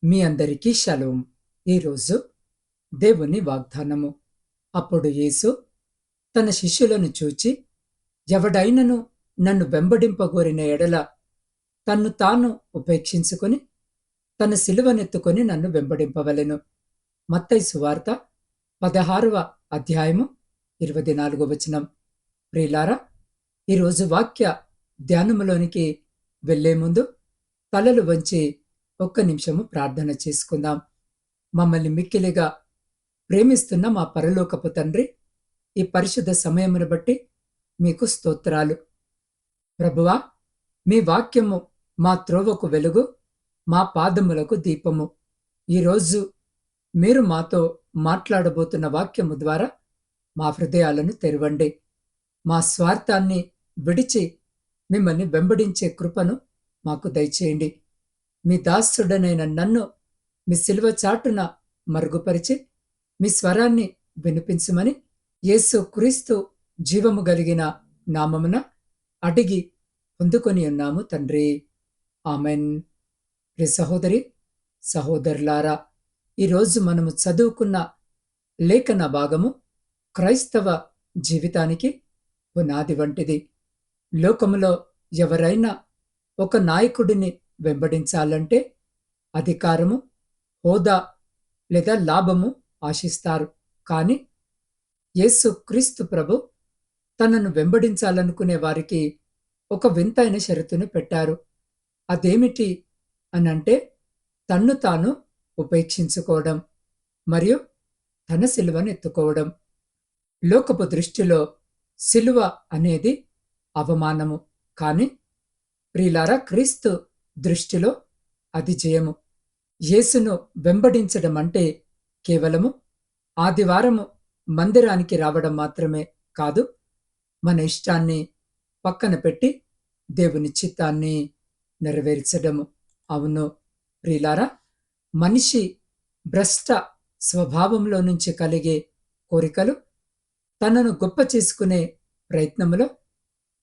మీ అందరికీ షలోం. ఈరోజు దేవుని వాగ్దానము. అప్పుడు యేసు తన శిష్యులను చూచి, ఎవడైనను నన్ను వెంబడింపగోరిన ఎడల తన్ను తాను ఉపేక్షించుకొని తన సిలువనెత్తుకొని నన్ను వెంబడింపవలెను. మత్తయి సువార్త 16వ అధ్యాయము 24వ వచనం. ప్రియులారా, ఈరోజు వాక్య ధ్యానములోనికి వెళ్లే ముందు తలలు వంచి ఒక్క నిమిషము ప్రార్థన చేసుకుందాం. మమ్మల్ని మిక్కిలిగా ప్రేమిస్తున్న మా పరలోకపు తండ్రి, ఈ పరిశుద్ధ సమయమును బట్టి మీకు స్తోత్రాలు. ప్రభువా, మీ వాక్యము మా త్రోవకు వెలుగు, మా పాదములకు దీపము. ఈరోజు మీరు మాతో మాట్లాడబోతున్న వాక్యము ద్వారా మా హృదయాలను తెరవండి. మా స్వార్థాన్ని విడిచి మిమ్మల్ని వెంబడించే కృపను మాకు దయచేయండి. మీ దాసుడనైన నన్ను మీ సిలువ చాటున మరుగుపరిచి మీ స్వరాన్ని వినిపించమని యేసు క్రీస్తు జీవము కలిగిన నామమున అడిగి పొందుకొని ఉన్నాము తండ్రి. ఆమెన్. ప్రియ సహోదరి సహోదరులారా, ఈరోజు మనము చదువుకున్న లేఖన భాగము క్రైస్తవ జీవితానికి పునాది వంటిది. లోకములో ఎవరైనా ఒక నాయకుడిని వెంబడించాలంటే అధికారము, హోదా లేదా లాభము ఆశిస్తారు. కానీ యేసు క్రీస్తు ప్రభు తనను వెంబడించాలనుకునే వారికి ఒక వింతైన షరతును పెట్టారు. అదేమిటి అనంటే తన్ను తాను ఉపేక్షించుకోవడం మరియు తన సిలువను ఎత్తుకోవడం. లోకపు దృష్టిలో సిలువ అనేది అవమానము, కానీ ప్రియులారా, క్రీస్తు దృష్టిలో అది జయము. యేసును వెంబడించడం అంటే కేవలము ఆదివారము మందిరానికి రావడం మాత్రమే కాదు, మన ఇష్టాన్ని పక్కన పెట్టి దేవుని చిత్తాన్ని నెరవేర్చడము. అవును ప్రియులారా, మనిషి భ్రష్ట స్వభావంలో నుంచి కలిగే కోరికలు, తనను గొప్ప చేసుకునే ప్రయత్నములో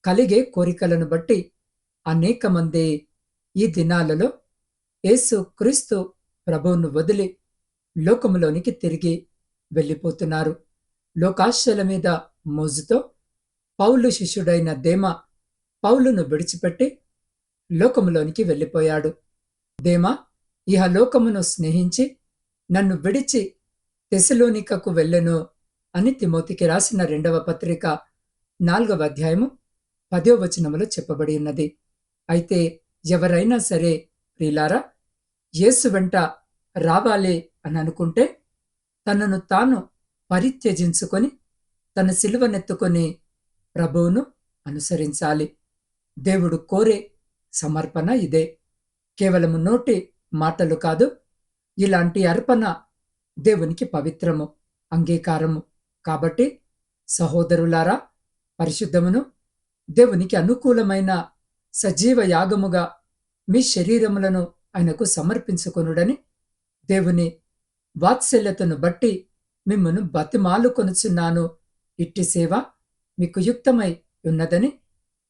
కలిగే కోరికలను బట్టి అనేక మంది ఈ దినాలలో యేసు క్రీస్తు ప్రభువును వదిలి లోకములోనికి తిరిగి వెళ్ళిపోతున్నారు. లోకాశల మీద మోజుతో పౌలు శిష్యుడైన దేమా పౌలును విడిచిపెట్టి లోకములోనికి వెళ్ళిపోయాడు. దేమా ఇహలోకమును స్నేహించి నన్ను విడిచి తెసలోనికకు వెళ్ళెను అని తిమోతికి రాసిన 2వ పత్రిక 4వ అధ్యాయము 10వ వచనములో చెప్పబడి ఉన్నది. అయితే ఎవరైనా సరే ప్రియులారా, యేసు వెంట రావాలి అని అనుకుంటే తనను తాను పరిత్యజించుకొని తన సిలువనెత్తుకొని ప్రభువును అనుసరించాలి. దేవుడు కోరే సమర్పణ ఇదే. కేవలము నోటి మాటలు కాదు, ఇలాంటి అర్పణ దేవునికి పవిత్రము, అంగీకారము. కాబట్టి సహోదరులారా, పరిశుద్ధమును దేవునికి అనుకూలమైన సజీవ యాగముగా మీ శరీరములను ఆయనకు సమర్పించుకొనుడని దేవుని వాత్సల్యతను బట్టి మిమ్మును బతిమాలుకొనుచున్నాను. ఇట్టి సేవ మీకు యుక్తమై ఉన్నదని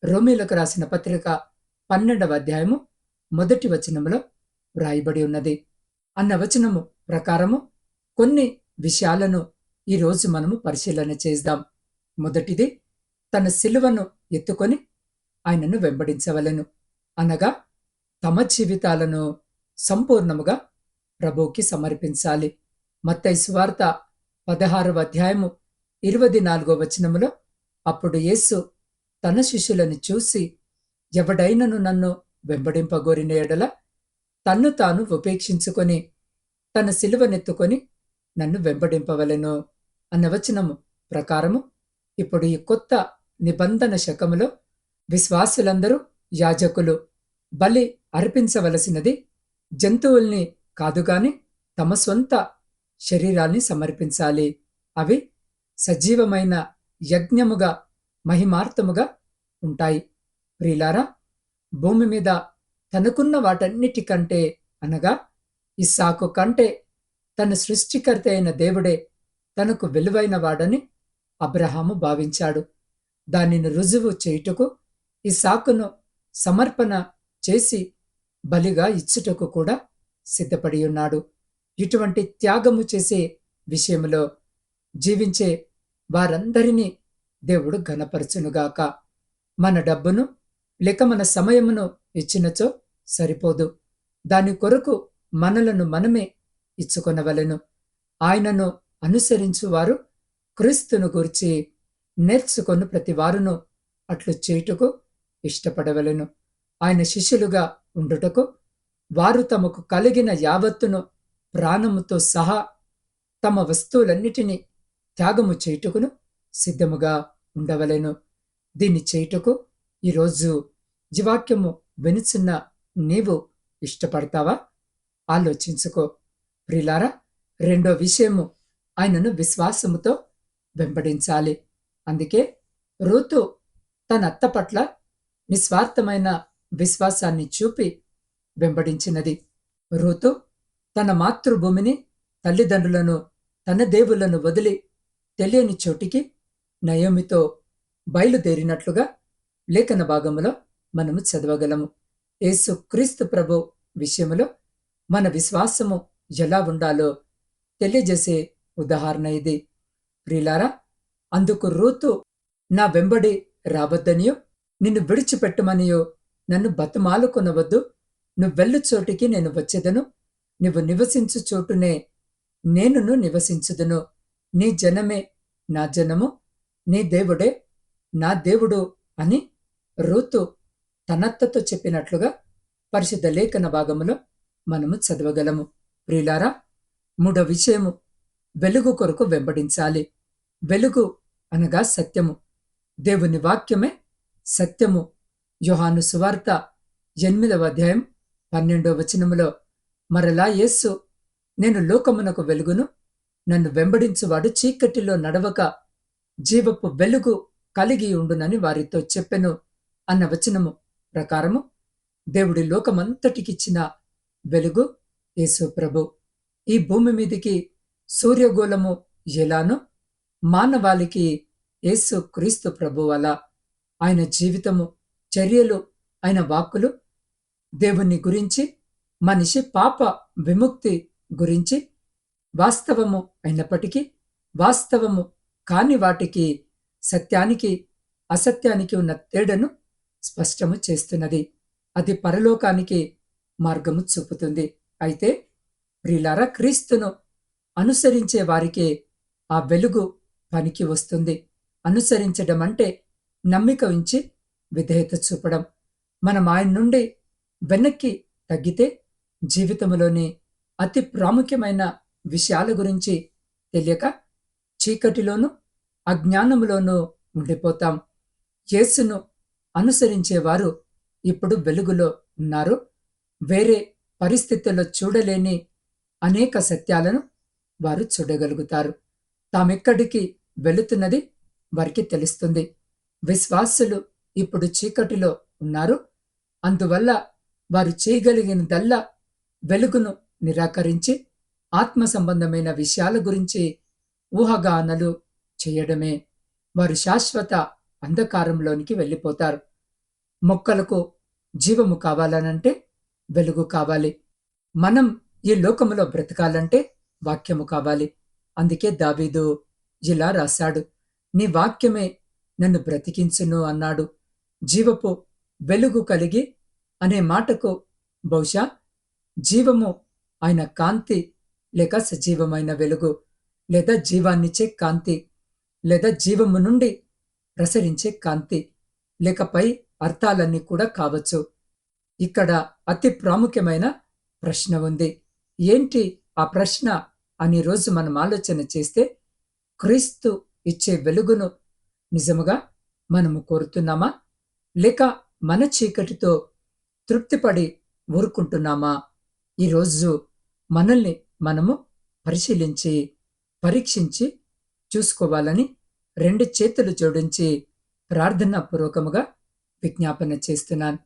రోమీలకు రాసిన పత్రిక 12వ అధ్యాయము 1వ వచనములో వ్రాయబడి ఉన్నది. అన్న వచనము ప్రకారము కొన్ని విషయాలను ఈరోజు మనము పరిశీలన చేద్దాం. మొదటిది, తన సిలువను ఎత్తుకొని ఆయనను వెంబడించవలెను. అనగా తమ జీవితాలను సంపూర్ణముగా ప్రభువుకి సమర్పించాలి. మత్తయి సువార్త 16వ అధ్యాయము 24వ వచనములో అప్పుడు యేసు తన శిష్యులను చూసి, ఎవడైనను నన్ను వెంబడింపగోరిన ఎడల తన్ను తాను ఉపేక్షించుకొని తన సిలువనెత్తుకొని నన్ను వెంబడింపవలెను అన్న వచనము ప్రకారము ఇప్పుడు ఈ కొత్త నిబంధన శకములో విశ్వాసులందరూ యాజకులు బలి అర్పించవలసినది జంతువుల్ని కాదుగాని తమ సొంత శరీరాల్ని సమర్పించాలి. అవి సజీవమైన యజ్ఞముగా మహిమార్థముగా ఉంటాయి. ప్రియులారా, భూమి మీద తనకున్న వాటన్నిటికంటే అనగా ఇస్సాకు కంటే తన సృష్టికర్త అయిన దేవుడే తనకు విలువైన వాడని అబ్రహాము భావించాడు. దానిని రుజువు చేయుటకు ఇస్సాకును సమర్పణ చేసి బలిగా ఇచ్చుటకు కూడా సిద్ధపడి ఉన్నాడు. ఇటువంటి త్యాగము చేసే విషయంలో జీవించే వారందరినీ దేవుడు ఘనపరచునుగాక. మన డబ్బును లేక మన సమయమును ఇచ్చినచో సరిపోదు. దాని కొరకు మనలను మనమే ఇచ్చుకొనవలెను. ఆయనను అనుసరించువారు క్రీస్తును గూర్చి నేర్చుకొను ప్రతివారును అట్లు చేయుటకు ఇష్టపడవలెను. ఆయన శిష్యులుగా ఉండుటకు వారు తమకు కలిగిన యావత్తును ప్రాణముతో సహా తమ వస్తువులన్నిటినీ త్యాగము చేయుటకును సిద్ధముగా ఉండవలెను. దీన్ని చేయుటకు ఈరోజు జీవాక్యము వినుచున్న నీవు ఇష్టపడతావా? ఆలోచించుకో. ప్రిలారా, రెండో విషయము, ఆయనను విశ్వాసముతో వెంబడించాలి. అందుకే రూతు తన అత్త పట్ల నిస్వార్థమైన విశ్వాసాన్ని చూపి వెంబడించినది. రూతు తన మాతృభూమిని, తల్లిదండ్రులను, తన దేవులను వదిలి తెలియని చోటికి నయోమితో బయలుదేరినట్లుగా లేఖన భాగములో మనము చదవగలము. యేసు క్రీస్తు ప్రభు విషయములో మన విశ్వాసము ఎలా ఉండాలో తెలియజేసే ఉదాహరణ ఇది. ప్రియులారా, అందుకు రూతు నా వెంబడి రావద్దనియో, నిన్ను విడిచిపెట్టమనియో నన్ను బతిమాలుకొనవద్దు. నువ్వెళ్ళు చోటికి నేను వచ్చేదను, నువ్వు నివసించు చోటునే నేనును నివసించుదును. నీ జనమే నా జనము, నీ దేవుడే నా దేవుడు అని రూతు తనత్తతో చెప్పినట్లుగా పరిశుద్ధ లేఖన భాగములో మనము చదవగలము. ప్రియులారా, మూడో విషయము, వెలుగు కొరకు వెంబడించాలి. వెలుగు అనగా సత్యము. దేవుని వాక్యమే సత్యము. యోహాను సువార్త 8వ అధ్యాయం 12వ వచనములో మరలా యేసు, నేను లోకమునకు వెలుగును, నన్ను వెంబడించువాడు చీకటిలో నడవక జీవపు వెలుగు కలిగి ఉండునని వారితో చెప్పెను అన్న వచనము ప్రకారము దేవుడి లోకమంతటికిచ్చిన వెలుగు యేసు ప్రభు. ఈ భూమి మీదికి సూర్యగోళము ఎలానో మానవాళికి యేసు క్రీస్తు ప్రభు అలా. ఆయన జీవితము, చర్యలు, ఆయన వాక్కులు దేవుని గురించి, మనిషి పాప విముక్తి గురించి వాస్తవము అయినప్పటికీ వాస్తవము కాని వాటికి, సత్యానికి అసత్యానికి ఉన్న తేడాను స్పష్టము చేస్తున్నది. అది పరలోకానికి మార్గము చూపుతుంది. అయితే ప్రియులారా, క్రీస్తును అనుసరించే వారికి ఆ వెలుగు పనికి వస్తుంది. అనుసరించడం అంటే నమ్మిక ఉంచి విధేయత చూపడం. మనం ఆయన నుండి వెనక్కి తగ్గితే జీవితంలోని అతి ప్రాముఖ్యమైన విషయాల గురించి తెలియక చీకటిలోనూ అజ్ఞానములోనూ ఉండిపోతాం. యేసును అనుసరించేవారు ఇప్పుడు వెలుగులో ఉన్నారు. వేరే పరిస్థితుల్లో చూడలేని అనేక సత్యాలను వారు చూడగలుగుతారు. తామెక్కడికి వెళుతున్నది వారికి తెలుస్తుంది. విశ్వాసులు ఇప్పుడు చీకటిలో ఉన్నారు. అందువల్ల వారు చేయగలిగినదల్లా వెలుగును నిరాకరించి ఆత్మ సంబంధమైన విషయాల గురించి ఊహాగానాలు చేయడమే. వారు శాశ్వత అంధకారంలోనికి వెళ్ళిపోతారు. మొక్కలకు జీవము కావాలనంటే వెలుగు కావాలి. మనం ఈ లోకములో బ్రతకాలంటే వాక్యము కావాలి. అందుకే దావీదు ఇలా రాశాడు, నీ వాక్యమే నన్ను బ్రతికించును అన్నాడు. జీవపు వెలుగు కలిగి అనే మాటకు బహుశా జీవము ఆయన కాంతి, లేక సజీవమైన వెలుగు, లేదా జీవాన్నిచ్చే కాంతి, లేదా జీవము నుండి ప్రసరించే కాంతి, లేక పై అర్థాలన్నీ కూడా కావచ్చు. ఇక్కడ అతి ప్రాముఖ్యమైన ప్రశ్న ఉంది. ఏంటి ఆ ప్రశ్న అని రోజు మనం ఆలోచన చేస్తే, క్రీస్తు ఇచ్చే వెలుగును నిజముగా మనము కోరుతున్నామా, లేక మన చీకటితో తృప్తిపడి ఊరుకుంటున్నామా? ఈరోజు మనల్ని మనము పరిశీలించి పరీక్షించి చూసుకోవాలని 2 చేతులు జోడించి ప్రార్థనాపూర్వకముగా విజ్ఞాపన చేస్తున్నాను.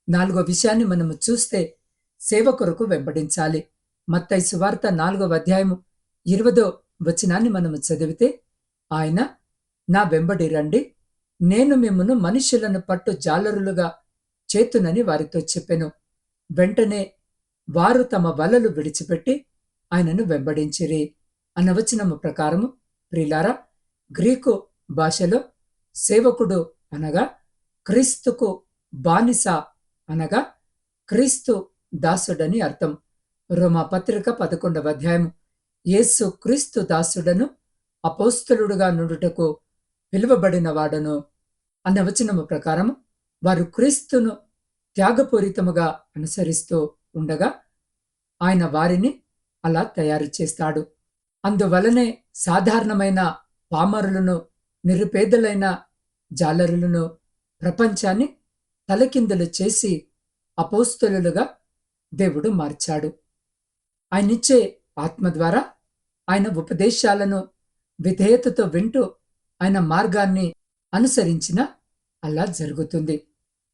4వ విషయాన్ని మనము చూస్తే, సేవ కొరకు వెంబడించాలి. మత్తయి సువార్త 4వ అధ్యాయము 20వ వచనాన్ని మనము చదివితే, ఆయన నా వెంబడి రండి, నేను మిమ్మును మనుషులను పట్టు జాలరులుగా చేతునని వారితో చెప్పెను. వెంటనే వారు తమ వలలు విడిచిపెట్టి ఆయనను వెంబడించిరి అన్న వచనము ప్రకారము ప్రియులారా, గ్రీకు భాషలో సేవకుడు అనగా క్రీస్తుకు బానిస అనగా క్రీస్తు దాసుడని అర్థం. రోమా పత్రిక 11వ అధ్యాయం యేసు క్రీస్తు దాసుడను అపోస్తలుడుగా నుండుటకు పిలువబడిన వాడను అన్న వచనము ప్రకారం వారు క్రీస్తును త్యాగపూరితముగా అనుసరిస్తూ ఉండగా ఆయన వారిని అలా తయారు చేస్తాడు. అందువలనే సాధారణమైన పామరులను, నిరుపేదలైన జాలరులను, ప్రపంచాన్ని తలకిందులు చేసి అపోస్తలులుగా దేవుడు మార్చాడు. ఆయనిచ్చే ఆత్మ ద్వారా ఆయన ఉపదేశాలను విధేయతతో వింటూ ఆయన మార్గాన్ని అనుసరించిన అలా జరుగుతుంది.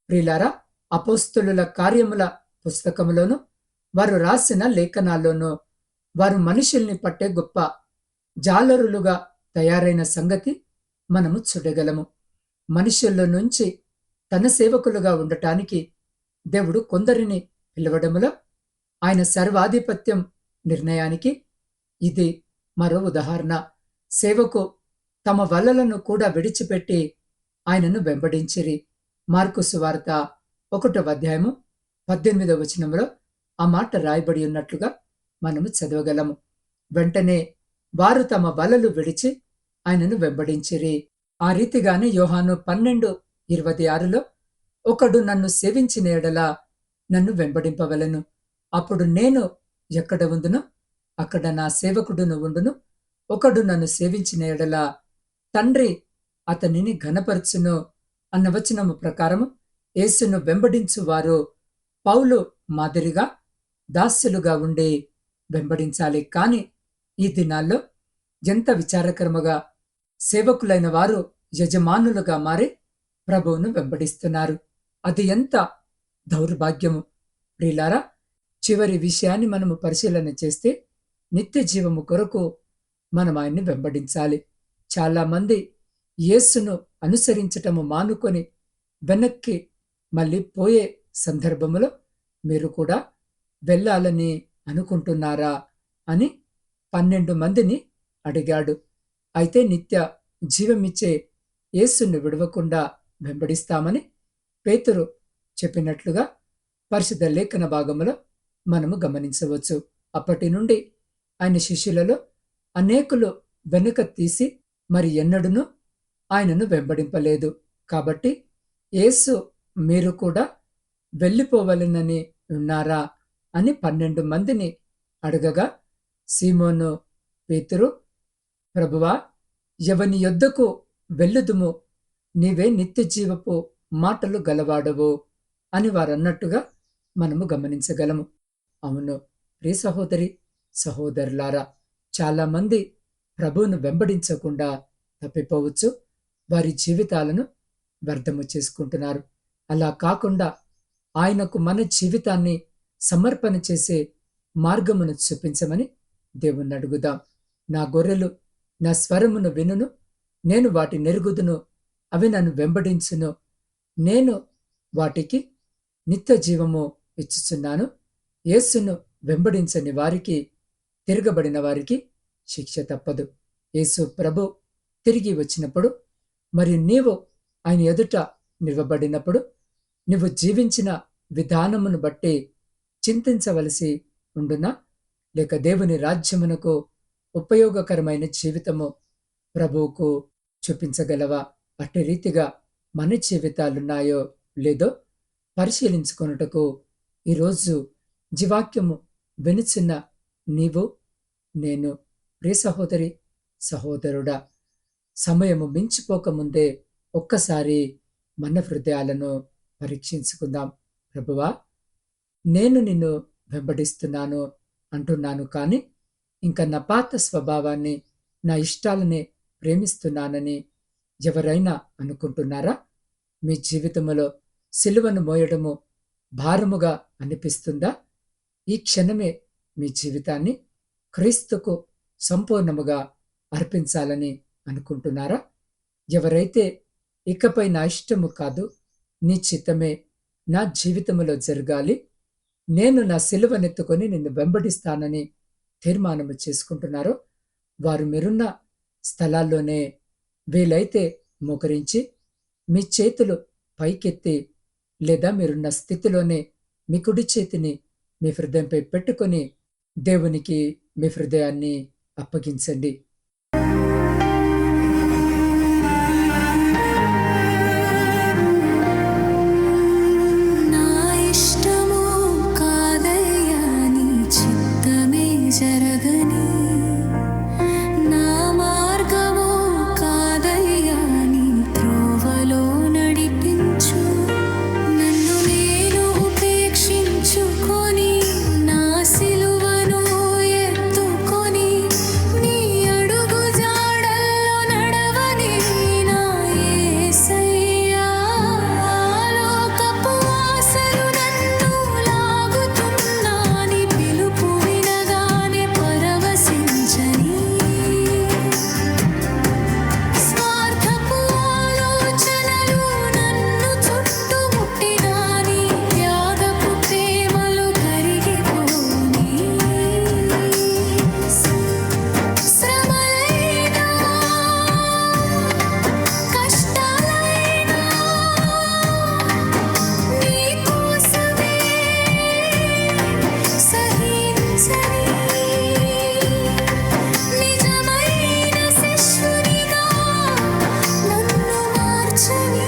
ప్రియులారా, అపోస్తలుల కార్యముల పుస్తకములోను వారు రాసిన లేఖనాల్లోనూ వారు మనుషుల్ని పట్టే గొప్ప జాలరులుగా తయారైన సంగతి మనము చూడగలము. మనుషుల్లో నుంచి తన సేవకులుగా ఉండటానికి దేవుడు కొందరిని పిలవడములో ఆయన సర్వాధిపత్యం నిర్ణయానికి ఇది మరో ఉదాహరణ. సేవకు తమ వలలను కూడా విడిచిపెట్టి ఆయనను వెంబడించిరి. మార్కు సువార్త 1వ అధ్యాయము 18వ వచనంలో ఆ మాట రాయబడి ఉన్నట్లుగా మనము చదవగలము. వెంటనే వారు తమ వలలు విడిచి ఆయనను వెంబడించిరి. ఆ రీతిగానే యోహాను 12:26లో ఒకడు నన్ను సేవించిన ఎడల నన్ను వెంబడింపవలెను. అప్పుడు నేను ఎక్కడ ఉందునో అక్కడ నా సేవకుడును ఉండును. ఒకడు నన్ను సేవించిన ఎడల తండ్రి అతనిని ఘనపరచును అన్న వచనము ప్రకారము యేసును వెంబడించు వారు పౌలు మాదిరిగా దాస్యులుగా ఉండి వెంబడించాలి. కాని ఈ దినాల్లో ఎంత విచారకరముగా సేవకులైన వారు యజమానులుగా మారి ప్రభువును వెంబడిస్తున్నారు. అది ఎంత దౌర్భాగ్యము. ప్రియులారా, చివరి విషయాన్ని మనము పరిశీలన చేస్తే నిత్య జీవము కొరకు మనం ఆయన్ని వెంబడించాలి. చాలా మంది యేసును అనుసరించటము మానుకొని వెనక్కి మళ్ళీ పోయే సందర్భములో మీరు కూడా వెళ్ళాలని అనుకుంటున్నారా అని 12 మందిని అడిగాడు. అయితే నిత్య జీవమిచ్చే యేసును విడవకుండా వెంబడిస్తామని పేతురు చెప్పినట్లుగా పరిశుద్ధ లేఖన భాగములో మనము గమనించవచ్చు. అప్పటి నుండి ఆయన శిష్యులలో అనేకులు వెనుక తీసి మరి ఎన్నడూనూ ఆయనను వెంబడింపలేదు. కాబట్టి యేసు మీరు కూడా వెళ్ళిపోవలెనని ఉన్నారా అని 12 మందిని అడగగా సీమోను పేతురు, ప్రభువా, ఎవని యొద్దకు వెళ్ళుదుము, నీవే నిత్య జీవపు మాటలు గలవాడవు అని వారన్నట్టుగా మనము గమనించగలము. అవును ప్రియ సహోదరి సహోదరులారా, చాలామంది ప్రభువును వెంబడించకుండా తప్పిపోవచ్చు. వారి జీవితాలను వ్యర్థము చేసుకుంటున్నారు. అలా కాకుండా ఆయనకు మన జీవితాన్ని సమర్పణ చేసే మార్గమును చూపించమని దేవుణ్ణి అడుగుదాం. నా గొర్రెలు నా స్వరమును వినును, నేను వాటి నెరుగుదును, అవి నన్ను వెంబడించును, నేను వాటికి నిత్య జీవము ఇచ్చుచున్నాను. యేసును వెంబడించని వారికి, తిరగబడిన వారికి శిక్ష తప్పదు. యేసు ప్రభు తిరిగి వచ్చినప్పుడు మరి నీవు ఆయన ఎదుట నిలబడినప్పుడు నువ్వు జీవించిన విధానమును బట్టి చింతించవలసి ఉండునా, లేక దేవుని రాజ్యమునకు ఉపయోగకరమైన జీవితము ప్రభువుకు చూపించగలవా? అట్టి రీతిగా మన జీవితాలున్నాయో లేదో పరిశీలించుకొనుటకు ఈరోజు జీవాక్యము వినుచున్న నీవు, నేను, ప్రియ సహోదరి సహోదరుడా, సమయము మించిపోకముందే ఒక్కసారి మన హృదయాలను పరీక్షించుకుందాం. ప్రభువా, నేను నిన్ను వెంబడిస్తున్నాను అంటున్నాను, కానీ ఇంకా నా పాత స్వభావాన్ని, నా ఇష్టాలనే ప్రేమిస్తున్నానని ఎవరైనా అనుకుంటున్నారా? మీ జీవితంలో సిలువను మోయడము భారముగా అనిపిస్తుందా? ఈ క్షణమే మీ జీవితాన్ని క్రీస్తుకు సంపూర్ణముగా అర్పించాలని అనుకుంటున్నారా? ఎవరైతే ఇకపై నా ఇష్టము కాదు, నీ చిత్తమే నా జీవితంలో జరగాలి, నేను నా సిలువనెత్తుకొని నిన్ను వెంబడిస్తానని తీర్మానము చేసుకుంటున్నారో వారు మీరున్న స్థలాల్లోనే వీలైతే మోకరించి మీ చేతులు పైకెత్తి లేదా మీరున్న స్థితిలోనే మీ కుడి చేతిని మీ హృదయంపై పెట్టుకొని దేవునికి మీ హృదయాన్ని అప్పగించండి. నా ఇష్టము కాదయ్యా నీ చిత్తమే జరగని, నా మార్గము కాదయ్యా నీ త్రోవలో నడిపించు. నన్ను నేను ఉపేక్షించుకొని నా సిలువను ఎత్తుకొని నీ అడుగు జాడల్లో నడవని నా యేసయ్యా. లోకపు ఆశలు నన్ను లాగుతున్నా నీ పిలుపు వినగానే పరవశించని, స్వార్థపు ఆలోచనలు నన్ను చుట్టుముట్టినా నీ త్యాగపు ప్రేమలో కరిగిపోని. శ్రమలైనా కష్టాలైనా నీ కోసమే సహించని, నిజమైన శిష్యునిగా నన్ను మార్చని.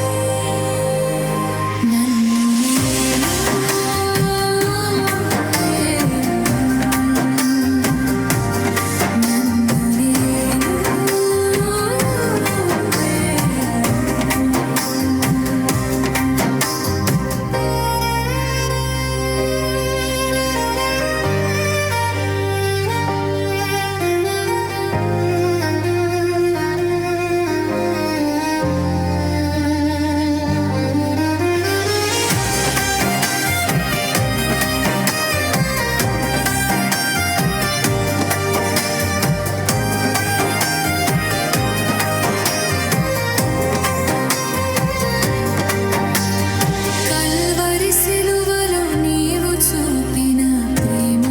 కల్వరి సిలువలో నీవు చూపిన ప్రేమ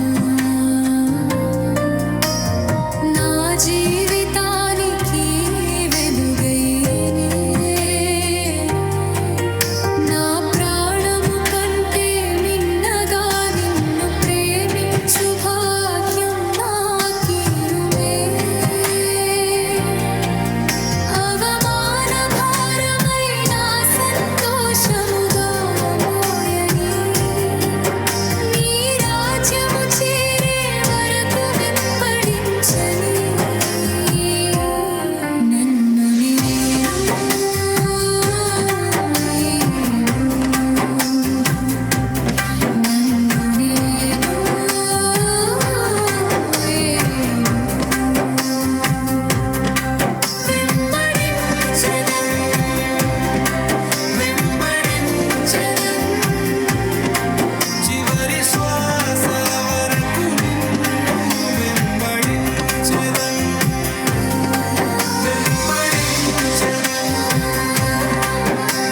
నా జీవితానికి వెలుగైనే. నా ప్రాణము కంటే మిన్నగా నిన్ను ప్రేమించు భాగ్యం నాకిరుమే. అవమాన భారమైన సంతోషముగా మోయని, నీ రాజ్యము చేరే వరకు వెంబడించని. నన్ను చివరి శ్వాస వరకు నిన్ను వెంబడించెదను,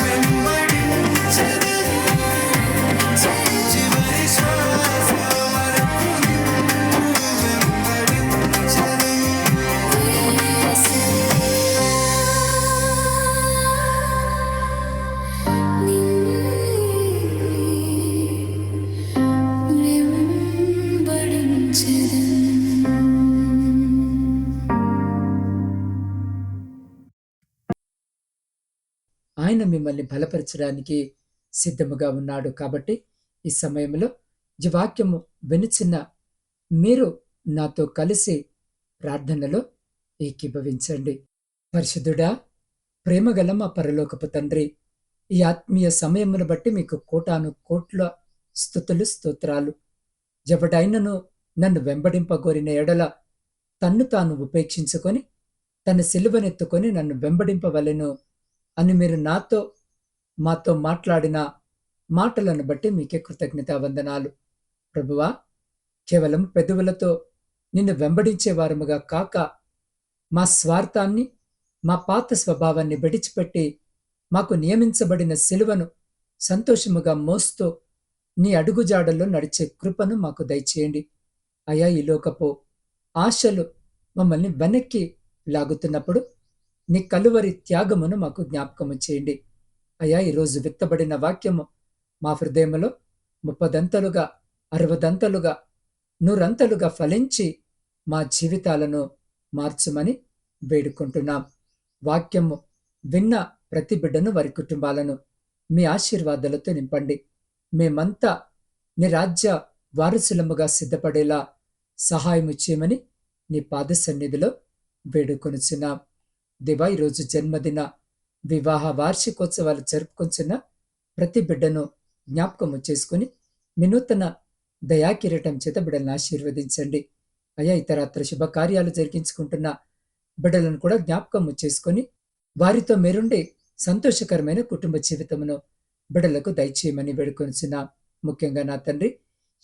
వెంబడించెదను. చివరి శ్వాస వరకు నిన్ను వెంబడించెదను. ఆయన మిమ్మల్ని బలపరచడానికి సిద్ధముగా ఉన్నాడు. కాబట్టి ఈ సమయంలో ఈ వాక్యము వినుచున్న మీరు నాతో కలిసి ప్రార్థనలో ఏకీభవించండి. పరిశుద్ధుడా, ప్రేమగల మా పరలోకపు తండ్రి, ఈ ఆత్మీయ సమయమును బట్టి మీకు కోటాను కోట్ల స్తుతులు స్తోత్రాలు. ఎవడైనను నన్ను వెంబడింపగోరిన ఎడల తన్ను తాను ఉపేక్షించుకొని తన సిలువనెత్తుకొని నన్ను వెంబడింపవలెను అని మీరు మాతో మాట్లాడిన మాటలను బట్టి మీకే కృతజ్ఞతావందనాలు. ప్రభువా, కేవలం పెదవులతో నిన్ను వెంబడించేవారముగా కాక మా స్వార్థాన్ని, మా పాత స్వభావాన్ని విడిచిపెట్టి మాకు నియమించబడిన సిలువను సంతోషముగా మోస్తూ నీ అడుగుజాడల్లో నడిచే కృపను మాకు దయచేయండి. అయా, ఈ లోకపు ఆశలు మమ్మల్ని వెనక్కి లాగుతున్నప్పుడు నీ కలువరి త్యాగమును మాకు జ్ఞాపకము చేయండి. అయా, ఈరోజు విత్తబడిన వాక్యము మా హృదయములో 30దంతలుగా, 60దంతలుగా, 100అంతలుగా ఫలించి మా జీవితాలను మార్చుమని వేడుకుంటున్నాం. వాక్యము విన్న ప్రతి బిడ్డను, వారి కుటుంబాలను మీ ఆశీర్వాదాలతో నింపండి. మేమంతా నీ రాజ్య వారసులముగా సిద్ధపడేలా సహాయము చేయమని నీ పాద సన్నిధిలో వేడుకొనుచున్నాం. దేవా, ఈరోజు జన్మదిన, వివాహ వార్షికోత్సవాలు జరుపుకొంచున్న ప్రతి బిడ్డను జ్ఞాపకము చేసుకుని మీ నూతన దయాకిరీటం చేత బిడ్డలను ఆశీర్వదించండి. అయా, ఇతరత్ర శుభకార్యాలు జరిగించుకుంటున్న బిడ్డలను కూడా జ్ఞాపకము చేసుకొని వారితో మీరుండి సంతోషకరమైన కుటుంబ జీవితమును బిడ్డలకు దయచేయమని వేడుకొనిచున్నాం. ముఖ్యంగా నా తండ్రి,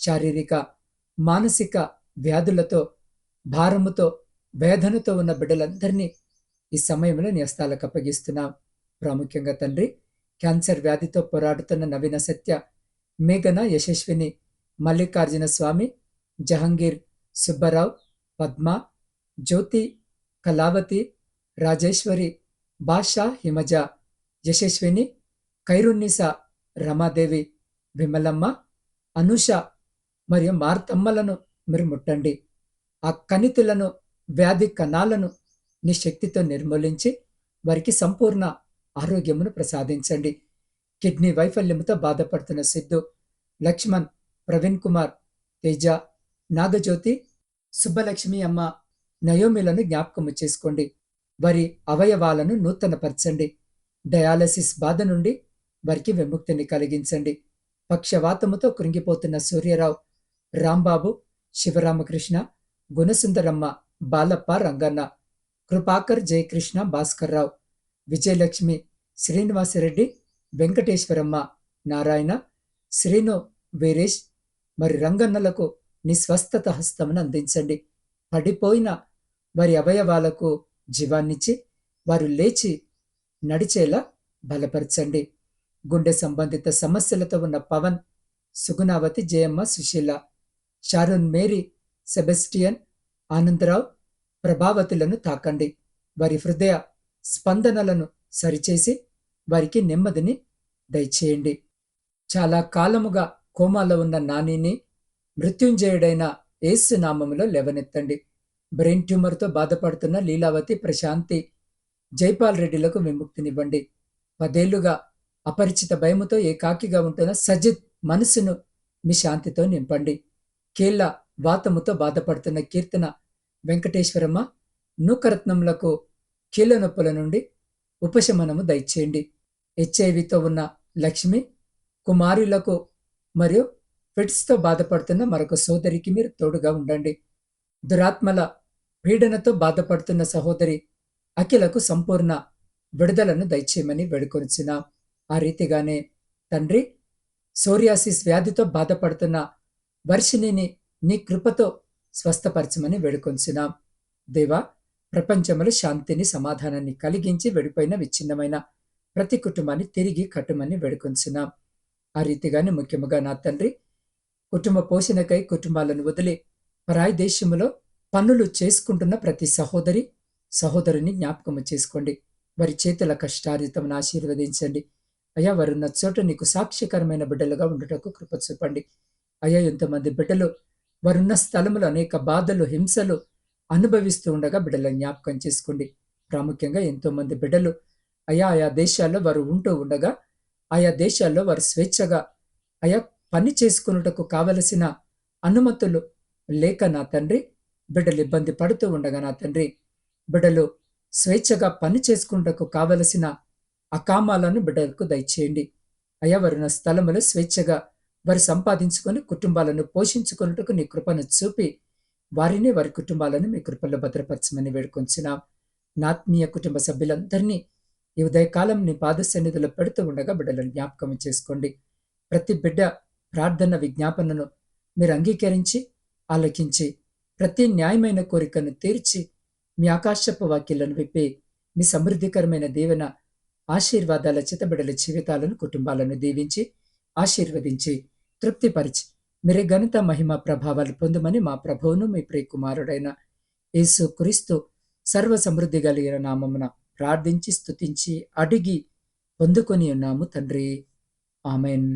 శారీరక మానసిక వ్యాధులతో, భారముతో, వేదనతో ఉన్న బిడ్డలందరినీ ఈ సమయంలో నీ హస్తాలకు అప్పగిస్తున్నాం. ప్రాముఖ్యంగా తండ్రి, క్యాన్సర్ వ్యాధితో పోరాడుతున్న నవీన సత్య, మేఘన, యశస్విని, మల్లికార్జున స్వామి, జహంగీర్, సుబ్బారావు, పద్మ, జ్యోతి, కళావతి, రాజేశ్వరి, బాషా, హిమజ, యశస్విని, ఖైరున్నీసా, రమాదేవి, విమలమ్మ, అనుష మరియు మార్తమ్మలను మీరు ముట్టండి. ఆ కణితులను, వ్యాధి కణాలను నీ శక్తితో నిర్మూలించి వారికి సంపూర్ణ ఆరోగ్యమును ప్రసాదించండి. కిడ్నీ వైఫల్యముతో బాధపడుతున్న సిద్ధు, లక్ష్మణ్, ప్రవీణ్ కుమార్, తేజ, నాగజ్యోతి, సుబ్బలక్ష్మి అమ్మ, నయోమిలను జ్ఞాపకము చేసుకోండి. వారి అవయవాలను నూతనపరచండి. డయాలసిస్ బాధ నుండి వారికి విముక్తిని కలిగించండి. పక్షవాతముతో కృంగిపోతున్న సూర్యరావు, రాంబాబు, శివరామకృష్ణ, గుణసుందరమ్మ, బాలప్ప, రంగన్న, కృపాకర్, జయకృష్ణ, భాస్కర్రావు, విజయలక్ష్మి, శ్రీనివాసరెడ్డి, వెంకటేశ్వరమ్మ, నారాయణ, శ్రీను, వీరేష్ మరి రంగన్నలకు నీ స్వస్థత హస్తమును అందించండి. పడిపోయిన వారి అవయవాలకు జీవాన్నిచ్చి వారు లేచి నడిచేలా బలపరచండి. గుండె సంబంధిత సమస్యలతో ఉన్న పవన్, సుగుణావతి, జయమ్మ, సుశీల, షారోన్, మేరీ, సెబెస్టియన్, ఆనందరావు, ప్రభావతులను తాకండి. వారి హృదయ స్పందనలను సరిచేసి వారికి నెమ్మదిని దయచేయండి. చాలా కాలముగా కోమాలో ఉన్న నానిని మృత్యుంజయుడైన యేసు నామములో లేవనెత్తండి. బ్రెయిన్ ట్యూమర్తో బాధపడుతున్న లీలావతి, ప్రశాంతి, జైపాల్ రెడ్డిలకు విముక్తినివ్వండి. 10 ఏళ్లుగా అపరిచిత భయముతో ఏకాకిగా ఉంటున్న సజిత్ మనసును మీ శాంతితో నింపండి. కీళ్ల వాతముతో బాధపడుతున్న కీర్తన, వెంకటేశ్వరమ్మ, నూకరత్నములకు కీళ్ల నొప్పుల నుండి ఉపశమనము దయచేయండి. హెచ్ఐవితో ఉన్న లక్ష్మి, కుమారులకు మరియు ఫిట్స్తో బాధపడుతున్న మరొక సోదరికి మీరు తోడుగా ఉండండి. దురాత్మల పీడనతో బాధపడుతున్న సహోదరి అఖిలకు సంపూర్ణ విడుదలను దయచేయమని వేడుకొనిచున్నాం. ఆ రీతిగానే తండ్రి, సోరియాసిస్ వ్యాధితో బాధపడుతున్న వర్షిణిని నీ కృపతో స్వస్థపరచమని వేడుకొనిచున్నాం. దేవా, ప్రపంచంలో శాంతిని, సమాధానాన్ని కలిగించి విడిపోయిన విచ్ఛిన్నమైన ప్రతి కుటుంబాన్ని తిరిగి కట్టుమని వేడుకొనిచున్నాం. ఆ రీతిగానే ముఖ్యముగా నా తండ్రి, కుటుంబ పోషణకై కుటుంబాలను వదిలి పరాయి దేశములో పనులు చేసుకుంటున్న ప్రతి సహోదరి, సహోదరుని జ్ఞాపకము చేసుకోండి. వారి చేతుల కష్టార్జితమును ఆశీర్వదించండి. అయ్యా, వారున్న చోట నీకు సాక్షికరమైన బిడ్డలుగా ఉండటకు కృప చూపండి. అయ్యా, ఎంతమంది బిడ్డలు వారున్న స్థలములో అనేక బాధలు, హింసలు అనుభవిస్తూ ఉండగా బిడ్డలను జ్ఞాపకం చేసుకోండి. ప్రాముఖ్యంగా ఎంతోమంది బిడ్డలు అయా ఆయా దేశాల్లో వారు ఉంటూ ఉండగా ఆయా దేశాల్లో వారు స్వేచ్ఛగా అయా పని చేసుకున్నటకు కావలసిన అనుమతులు లేక నా తండ్రి, బిడ్డలు ఇబ్బంది పడుతూ ఉండగా నా తండ్రి, బిడ్డలు స్వేచ్ఛగా పని చేసుకున్నటకు కావలసిన అకామాలను బిడ్డలకు దయచేయండి. అయా, వారున్న స్థలములో స్వేచ్ఛగా వారు సంపాదించుకొని కుటుంబాలను పోషించుకున్నటకు నీ కృపను చూపి వారిని, వారి కుటుంబాలను మీ కృపల్లో భద్రపరచమని వేడుకొంచున్నాం. నా ఆత్మీయ కుటుంబ సభ్యులందరినీ ఈ ఉదయకాలం నీ పాద సన్నిధిలో పెడుతూ ఉండగా బిడ్డలను జ్ఞాపకం చేసుకోండి. ప్రతి బిడ్డ ప్రార్థన విజ్ఞాపనను మీరు అంగీకరించి ఆలకించి ప్రతి న్యాయమైన కోరికను తీర్చి మీ ఆకాశపు వాక్యాలను విప్పి మీ సమృద్ధికరమైన దీవెన ఆశీర్వాదాల చేత బిడ్డల జీవితాలను, కుటుంబాలను దీవించి ఆశీర్వదించి తృప్తిపరిచి మీరే ఘనత మహిమ ప్రభావాలు పొందమని మా ప్రభువును మీ ప్రియకుమారుడైన యేసు క్రీస్తు సర్వ సమృద్ధి కలిగిన నామమున ప్రార్థించి స్తుతించి అడిగి పొందుకొని ఉన్నాము తండ్రి. ఆమెన్.